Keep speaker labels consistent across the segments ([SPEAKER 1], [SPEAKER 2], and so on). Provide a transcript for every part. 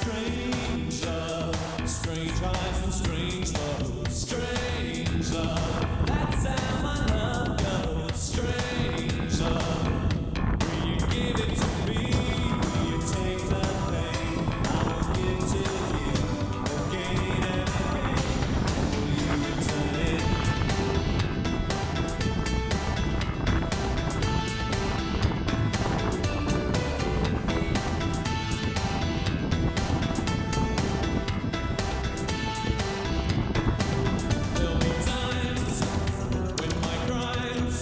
[SPEAKER 1] Strange love, strange eyes and strange love, strange love. That's how my love goes. Strange love. Will you give it to me? Will you take the pain? I will give to you again and again. Will you return it? There'll be times when my crimes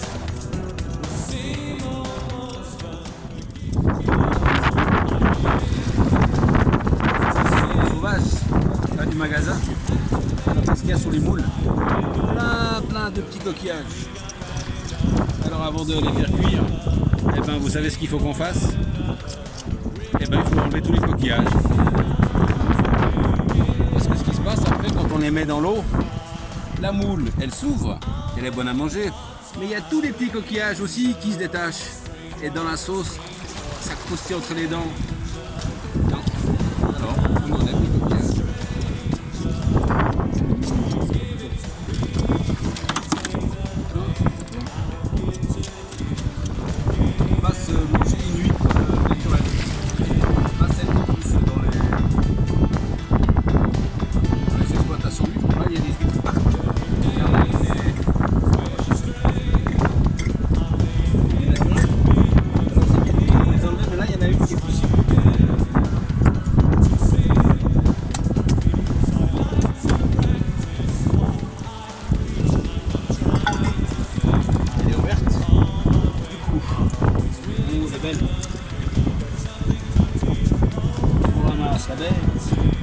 [SPEAKER 1] will seem almost
[SPEAKER 2] Sauvage, là du magasin. Alors qu'est-ce qu'il y a sur les moules? Plein de petits coquillages. Alors avant de les faire cuire, eh ben, vous savez ce qu'il faut qu'on fasse? Eh ben, il faut enlever tous les coquillages. Parce que ce qui se passe après quand on les met dans l'eau, la moule elle s'ouvre, elle est bonne à manger. Mais il y a tous les petits coquillages aussi qui se détachent. Et dans la sauce, ça croustille entre les dents. Non. Alors, on enlève les coquillages. On va se manger une huître naturelle. Pas celle qu'on pousse dans les exploitations d'huîtres. Là, il y a des huîtres partout. Regardez, les naturelles. Alors, c'est bien, on les enlève, mais là, il y en a une qui est possible. Elle est ouverte. Du coup, elle est belle. On ramasse la bête.